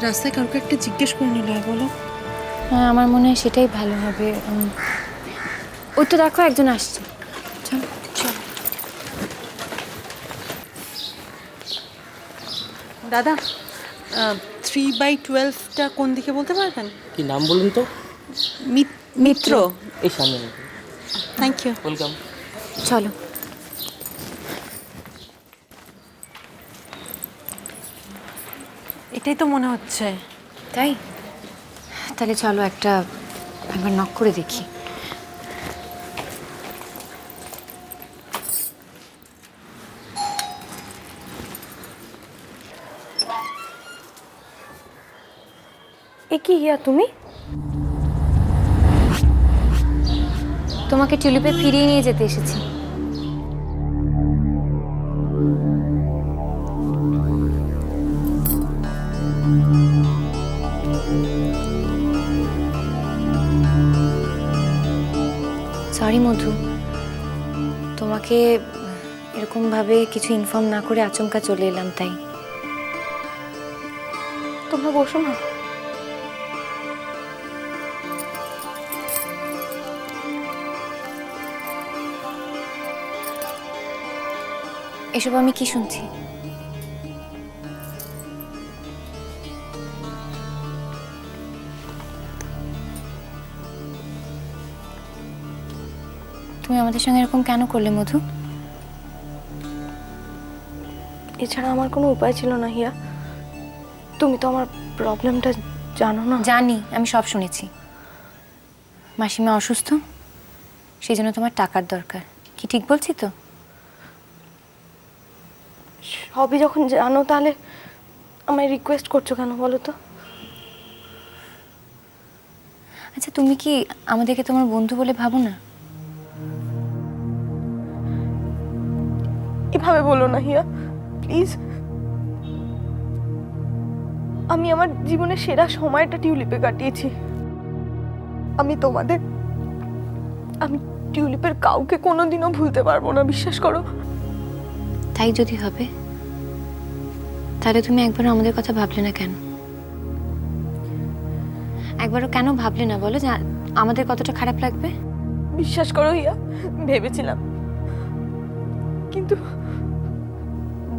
রাস্তায় কাউকে একটা জিজ্ঞেস করে নিলে হয় বলো? হ্যাঁ, আমার মনে হয় সেটাই ভালো হবে। ওই তো দেখো একজন আসছে। চলো চলো। দাদা 3/12টা কোন দিকে বলতে পারবেন? কি নাম বলুন তো? মিত্র। এই সামনে। Thank you. ওয়েলকাম। চলো। এটাই তো মনে হচ্ছে। তাই তাহলে চলো একবার নক করে দেখি। এ কি হিয়া, তুমি? তোমাকে টিউলিপে ফিরিয়ে নিয়ে যেতে এসেছি। সরি মধু, তোমাকে এরকম ভাবে কিছু ইনফর্ম না করে আচমকা চলে এলাম, তাই। তোমরা বসো না। এসব আমি কি শুনছি? তুমি আমাদের সঙ্গে এরকম কেন করলে মধু? এছাড়া আমার কোনো উপায় ছিল না হিয়া। তুমি তো আমার প্রবলেমটা জানো না। জানি, আমি সব শুনেছি। মাসিমা অসুস্থ, সেই জন্য তোমার টাকার দরকার। কি ঠিক বলছি তো? সবই যখন জানো তাহলে আমায় রিকোয়েস্ট করছো কেন বলো তো? আচ্ছা, তুমি কি আমাদেরকে তোমার বন্ধু বলে ভাবো না? এভাবে বলো না হিয়া, প্লিজ। আমি আমার জীবনের সেরা সময়টা টিউলিপে কাটিয়েছি। আমি টিউলিপের কাউকে কোনোদিনও ভুলতে পারবো না, বিশ্বাস করো। তাই যদি হবে, তাহলে তুমি একবারও আমাদের কথা ভাবলে না কেন? একবারও কেন ভাবলে না বলো, যে আমাদের কতটা খারাপ লাগবে? বিশ্বাস করো হিয়া, ভেবেছিলাম, কিন্তু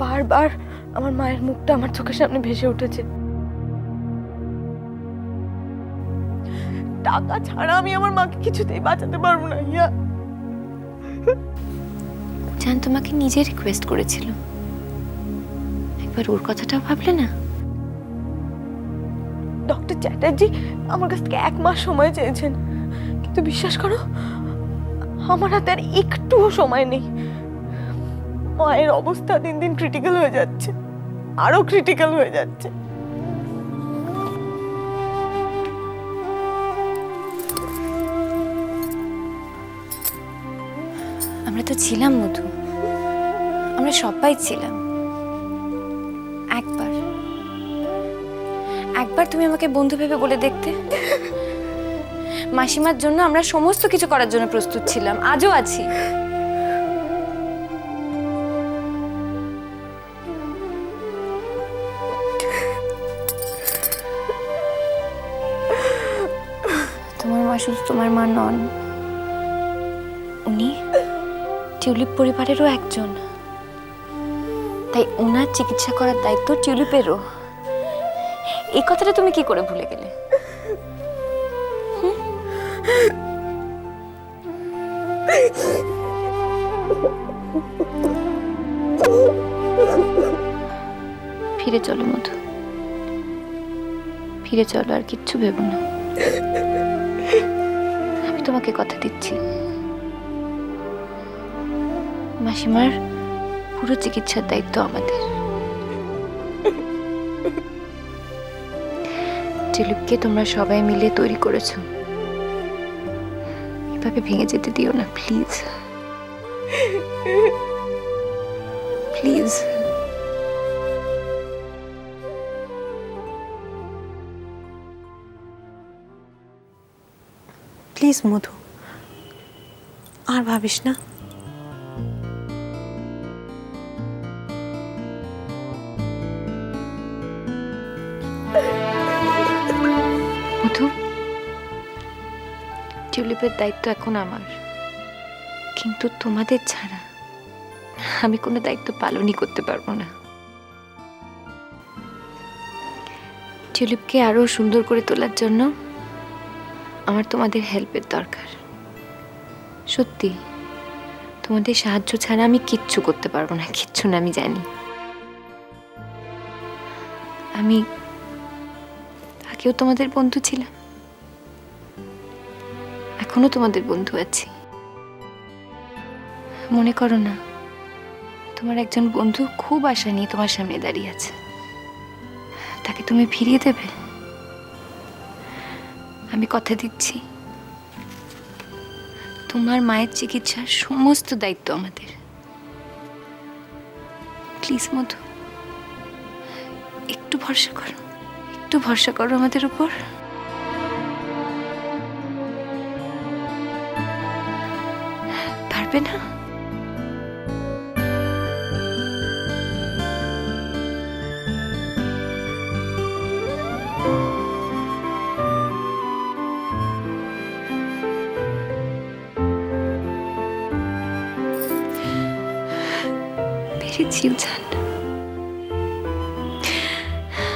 বারবার আমার মায়ের মুখটা আমার চোখের সামনে ভেসে উঠেছে। টাকা ছাড়া আমি আমার মাকে কিছুতেই বাঁচাতে পারবো না হিয়া। জান তোমাকে নিজে রিকোয়েস্ট করেছিল, একবার ওর কথাটাও ভাবলে না? ডক্টর চ্যাটার্জি আমার কাছ থেকে 1 মাস সময় চেয়েছেন, কিন্তু বিশ্বাস করো আমার হাতে আর একটুও সময় নেই। মায়ের অবস্থা দিন দিন ক্রিটিক্যাল হয়ে যাচ্ছে, আরো ক্রিটিক্যাল হয়ে যাচ্ছে। আমরা তো ছিলাম মধু, আমরা সবাই ছিলাম। একবার তুমি আমাকে বন্ধু ভেবে বলে দেখতে। মাসিমার জন্য আমরা সমস্ত কিছু করার জন্য প্রস্তুত ছিলাম, আজও আছি। তোমার মা শুধু তোমার মা নন, উনি টিউলিপ পরিবারেরও একজন। তাই ওনার চিকিৎসা করার দায়িত্ব টিউলিপেরও। এই কথাটা তুমি কি করে ভুলে গেলে? ফিরে চলো মধু, ফিরে চলো, আর কিচ্ছু ভেবো না। আমি তোমাকে কথা দিচ্ছি, মাসিমার পুরো চিকিৎসার দায়িত্ব আমাদের। টিউলিপকে তোমরা সবাই মিলে তৈরি করেছো, এভাবে ভেঙে যেতে দিও না প্লিজ, প্লিজ। প্লিজ মধু, আর ভাবিস না। টিউলিপের দায়িত্ব এখন আমার, কিন্তু তোমাদের ছাড়া আমি কোনো দায়িত্ব পালনই করতে পারবো না। টিউলিপকে আরো সুন্দর করে তোলার জন্য আমার তোমাদের হেল্পের দরকার। সত্যি, তোমাদের সাহায্য ছাড়া আমি কিচ্ছু করতে পারবো না, কিচ্ছু না, আমি জানি। আমি আগেও তোমাদের বন্ধু ছিলাম, এখনো তোমাদের বন্ধু আছি। মনে করো না, তোমার একজন বন্ধু খুব আশা নিয়ে তোমার সামনে দাঁড়িয়ে আছে, তাকে তুমি ফিরিয়ে দেবে? আমি কথা দিচ্ছি, তোমার মায়ের চিকিৎসার সমস্ত দায়িত্ব আমাদের। প্লিজ মধু, একটু ভরসা করো, একটু ভরসা করো আমাদের উপর। পারবে না? পেরেছি উজান,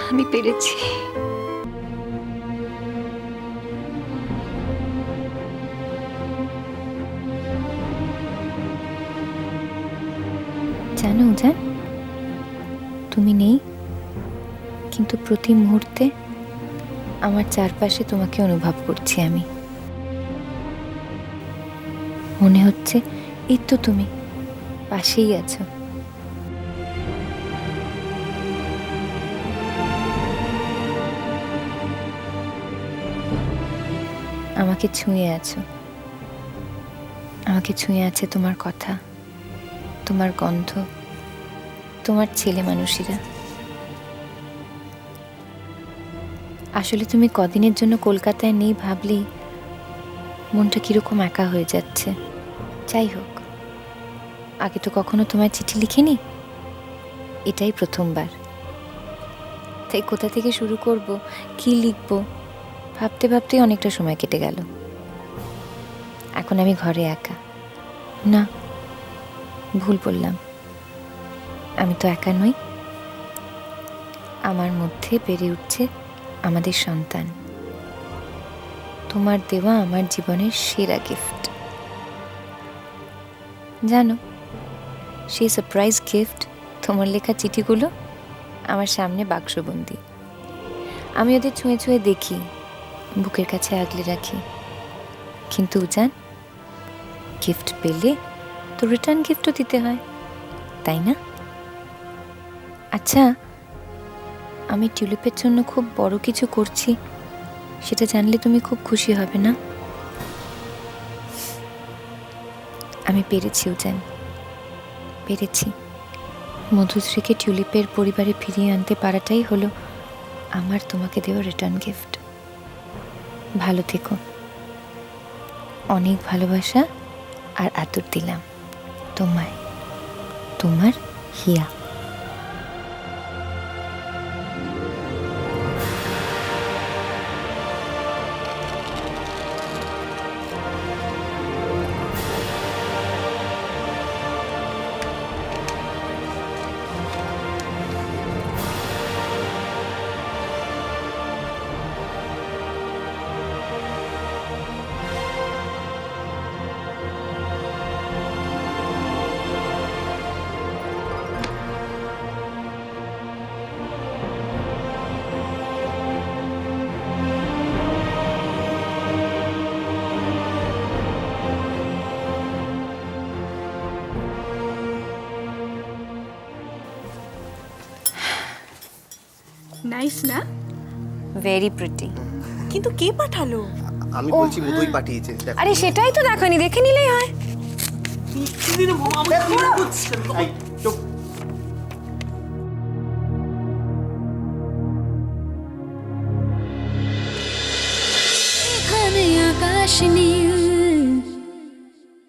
আমি পেরেছি। জানো উজান, তুমি নেই, কিন্তু প্রতি মুহূর্তে আমার চারপাশে তোমাকে অনুভব করছি আমি। মনে হচ্ছে এই তো তুমি পাশেই আছো। আমাকে ছুঁয়ে আছো, আমাকে ছুঁয়ে আছে তোমার কথা, তোমার গন্ধ, তোমার ছেলে মানুষেরা। আসলে তুমি কদিনের জন্য কলকাতায় নেই ভাবলেই মনটা কিরকম একা হয়ে যাচ্ছে। যাই হোক, আগে তো কখনো তোমায় চিঠি লিখিনি, এটাই প্রথমবার। তাই কোথা থেকে শুরু করব, কি লিখব ভাবতে ভাবতে অনেকটা সময় কেটে গেল। এখন আমি ঘরে একা। না, ভুল বললাম, আমি তো একা নই, আমার মধ্যে বেড়ে উঠছে আমাদের সন্তান। তোমার দেওয়া আমার জীবনের সেরা গিফট। জানো, সেই সারপ্রাইজ গিফট তোমার লেখা চিঠিগুলো আমার সামনে বাক্সবন্দি। আমি ওদের ছুঁয়ে ছুঁয়ে দেখি, বুকের কাছে আগলে রাখি। কিন্তু জান, গিফট পেলে তো রিটার্ন গিফটও দিতে হয়, তাই না? আচ্ছা, আমি টিউলিপের জন্য খুব বড় কিছু করছি, সেটা জানলে তুমি খুব খুশি হবে না? আমি পেরেছি উজান, পেরেছি। মধুশ্রীকে টিউলিপের পরিবারে ফিরিয়ে আনতে পারাটাই হলো আমার তোমাকে দেওয়া রিটার্ন গিফট। ভালো থেকো। অনেক ভালোবাসা আর আদর দিলাম তোমায়, তোমার হিয়া। নাইস না? Very pretty. কিন্তু কে পাঠালো? আমি বলছি মধুই পাঠিয়েছে, দেখো। আরে সেটাই তো দেখানি, দেখে নিলেই হয়। এই, চুপ। এখানে আকাশ নীল